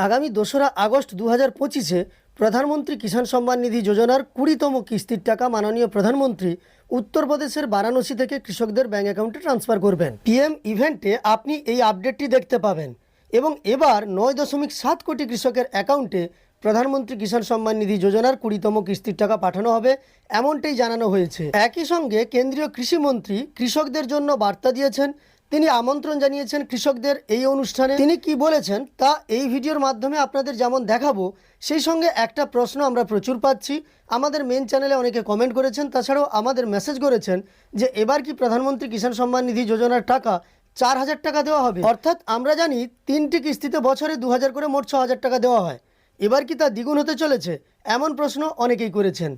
আগামী 2রা আগস্ট 2025-এ প্রধানমন্ত্রী কিষাণ সম্মান নিধি যোজনার 20তম কিস্তির টাকা মাননীয় প্রধানমন্ত্রী উত্তরপ্রদেশের বারাণসী থেকে কৃষকদের ব্যাঙ্ক অ্যাকাউন্টে ট্রান্সফার করবেন। পিএম ইভেন্টে আপনি এই আপডেটটি দেখতে পাবেন এবং এবার 9.7 কোটি কৃষকের অ্যাকাউন্টে প্রধানমন্ত্রী কিষাণ সম্মান নিধি যোজনার 20তম কিস্তির টাকা পাঠানো হবে, এমনটাই জানানো হয়েছে। একই সঙ্গে কেন্দ্রীয় কৃষিমন্ত্রী কৃষকদের জন্য বার্তা দিয়েছেন। তিনি আমন্ত্রণ জানিয়েছেন কৃষকদের এই অনুষ্ঠানে। তিনি কি বলেছেন তা এই ভিডিওর মাধ্যমে আপনাদের যেমন দেখাবো, সেই সঙ্গে একটা প্রশ্ন আমরা প্রচুর পাচ্ছি, আমাদের মেন চ্যানেলে অনেকে কমেন্ট করেছেন, তাছাড়াও আমাদের মেসেজ করেছেন যে এবার কি প্রধানমন্ত্রী কিষাণ সম্মান নিধি যোজনার টাকা 4,000 টাকা দেওয়া হবে। অর্থাৎ আমরা জানি 3টি কিস্তিতে বছরে 2,000 করে মোট 6,000 টাকা দেওয়া হয়। এবার কি তা দ্বিগুণ হতে চলেছে, এমন প্রশ্ন অনেকেই করেছেন।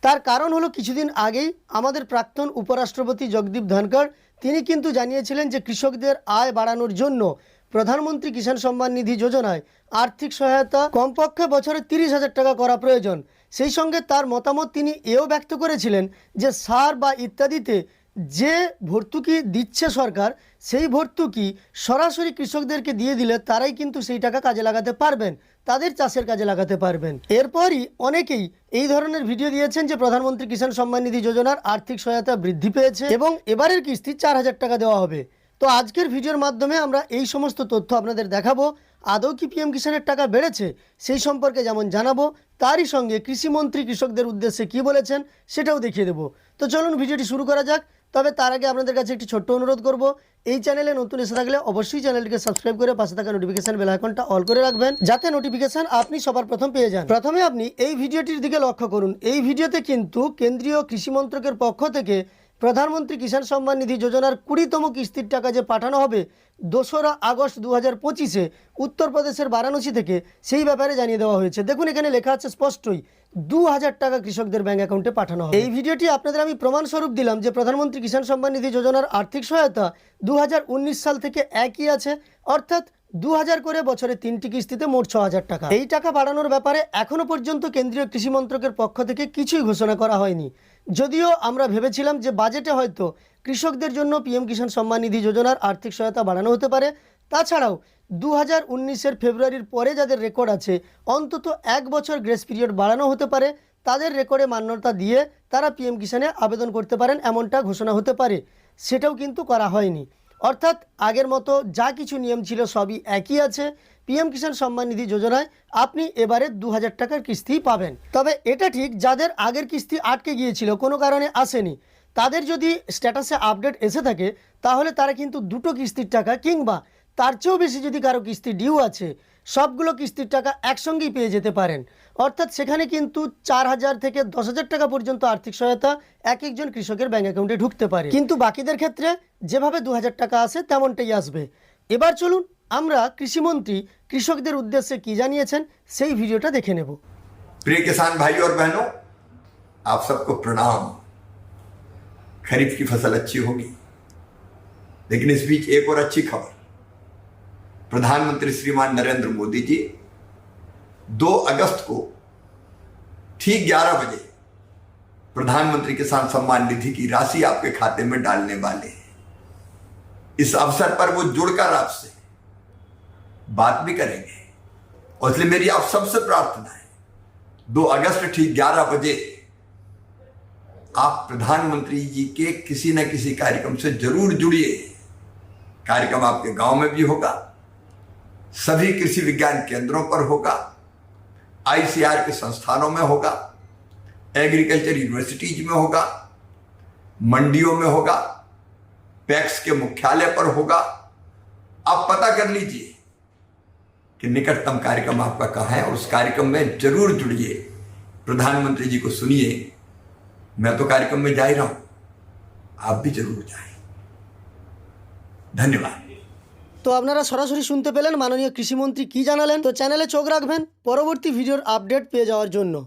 তার কারণ হলো কিছুদিন আগেই আমাদের প্রাক্তন উপরাষ্ট্রপতি জগদীপ ধনখড় তিনি কিন্তু জানিয়েছিলেন যে কৃষকদের আয় বাড়ানোর জন্য প্রধানমন্ত্রী কিষাণ সম্মান নিধি যোজনায় আর্থিক সহায়তা কমপক্ষে বছরে 30,000 টাকা করা প্রয়োজন। সেই সঙ্গে তার মতামত তিনি এও ব্যক্ত করেছিলেন যে সার বা ইত্যাদিতে যে ভর্তুকি দিচ্ছে সরকার, সেই ভর্তুকি সরাসরি কৃষকদেরকে দিয়ে দিলে তারাই কিন্তু সেই টাকা কাজে লাগাতে পারবেন, তাদের চাষের কাজে লাগাতে পারবেন। এরপরই অনেকেই এই ধরনের ভিডিও দিয়েছেন যে প্রধানমন্ত্রী কিষাণ সম্মান নিধি যোজনার আর্থিক সহায়তা বৃদ্ধি পেয়েছে এবং এবারের কিস্তি 4,000 টাকা দেওয়া হবে। তো আজকের ভিডিওর মাধ্যমে আমরা এই সমস্ত তথ্য আপনাদের দেখাবো। আদৌ কি পিএম কিষাণের টাকা বেড়েছে সেই সম্পর্কে যেমন জানাবো, তারই সঙ্গে কৃষিমন্ত্রী কৃষকদের উদ্দেশ্যে কি বলেছেন সেটাও দেখিয়ে দেবো। তো চলুন ভিডিওটি শুরু করা যাক। তবে তার আগে আপনাদের কাছে একটি ছোট্ট অনুরোধ করব, এই চ্যানেলে নতুন এসে থাকলে অবশ্যই চ্যানেলটিকে সাবস্ক্রাইব করে পাশে থাকা নোটিফিকেশন বেল আইকনটা অল করে রাখবেন, যাতে নোটিফিকেশন আপনি সবার প্রথম পেয়ে যান। প্রথমে আপনি এই ভিডিওটির দিকে লক্ষ্য করুন। এই ভিডিওতে কিন্তু কেন্দ্রীয় কৃষি মন্ত্রকের পক্ষ থেকে প্রধানমন্ত্রী কিষাণ সম্মান নিধি যোজনার 20তম কিস্তির টাকা যে পাঠানো হবে 2রা আগস্ট 2025-এ উত্তরপ্রদেশের বারাণসী থেকে, সেই ব্যাপারে জানিয়ে দেওয়া হয়েছে। দেখুন এখানে লেখা আছে স্পষ্টই 2,000 টাকা কৃষকদের ব্যাঙ্ক অ্যাকাউন্টে পাঠানো হবে। এই ভিডিওটি আপনাদের আমি প্রমাণস্বরূপ দিলাম যে প্রধানমন্ত্রী কিষাণ সম্মান নিধি যোজনার আর্থিক সহায়তা 2019 সাল থেকে একই আছে, অর্থাৎ 2,000 করে বছরে 3টি কিস্তিতে মোট 6,000 টাকা। এই টাকা বাড়ানোর ব্যাপারে এখনো পর্যন্ত কেন্দ্রীয় কৃষি মন্ত্রকের পক্ষ থেকে কিছুই ঘোষণা করা হয়নি। যদিও আমরা ভেবেছিলাম যে বাজেটে হয়তো কৃষকদের জন্য পিএম কিষাণ সম্মান নিধি যোজনার আর্থিক সহায়তা বাড়ানো হতে পারে। তাছাড়াও 2019-এর ফেব্রুয়ারির পরে যাদের রেকর্ড আছে অন্তত 1 বছর গ্রেস পিরিয়ড বাড়ানো হতে পারে, তাদের রেকর্ডে মান্যতা দিয়ে তারা পিএম কিষাণে আবেদন করতে পারেন, এমনটা ঘোষণা হতে পারে। সেটাও কিন্তু করা হয়নি। অর্থাৎ আগের মতো যা কিছু নিয়ম ছিল সবই একই আছে। পিএম কিষাণ সম্মান নিধি যোজনায় আপনি এবারে 2,000 টাকার কিস্তি পাবেন। তবে এটা ঠিক, যাদের আগের কিস্তি আটকে গিয়েছিল, কোনো কারণে আসেনি, তাদের যদি স্ট্যাটাসে আপডেট এসে থাকে তাহলে তারা কিন্তু 2টো কিস্তির টাকা কিংবা তার চেয়েও বেশি যদি কারো কিস্তি ডিউ আছে, সবগুলো কিস্তির টাকা একসঙ্গেই পেয়ে যেতে পারেন। অর্থাৎ সেখানে কিন্তু 4,000 থেকে 10,000 টাকা পর্যন্ত আর্থিক সহায়তা এক একজন কৃষকের ব্যাঙ্ক অ্যাকাউন্টে ঢুকতে পারে। কিন্তু বাকিদের ক্ষেত্রে যেভাবে 2,000 টাকা আসে তেমনটাই আসবে। এবার চলুন আমরা কৃষিমন্ত্রী কৃষকদের উদ্দেশ্যে কি জানিয়েছেন সেই ভিডিওটা দেখে নেব। प्रिय किसान भाई और बहनों, आप सबको प्रणाम। खरीफ की फसल अच्छी होगी, लेकिन इस बीच एक और अच्छी खबर। प्रधानमंत्री श्रीमान नरेंद्र मोदी जी 2 अगस्त को ठीक 11 बजे प्रधानमंत्री किसान सम्मान निधि की राशि आपके खाते में डालने वाले हैं। इस अवसर पर वो जुड़कर आपसे बात भी करेंगे, और इसलिए मेरी आप सबसे प्रार्थना है 2 अगस्त ठीक 11 बजे आप प्रधानमंत्री जी के किसी न किसी कार्यक्रम से जरूर जुड़िए। कार्यक्रम आपके गांव में भी होगा, सभी कृषि विज्ञान केंद्रों पर होगा, आईसीआर के संस्थानों में होगा, एग्रीकल्चर यूनिवर्सिटीज में होगा, मंडियों में होगा, पैक्स के मुख्यालय पर होगा। आप पता कर लीजिए कि निकटतम कार्यक्रम आपका कहाँ है और उस कार्यक्रम में जरूर जुड़िए, प्रधानमंत्री जी को सुनिए। मैं तो कार्यक्रम में जा ही रहा हूं, आप भी जरूर जाएं। धन्यवाद। তো আপনারা সরাসরি শুনতে পেলেন মাননীয় কৃষিমন্ত্রী কি জানালেন। তো চ্যানেলে চোখ রাখবেন পরবর্তী ভিডিওর আপডেট পেয়ে যাওয়ার জন্য।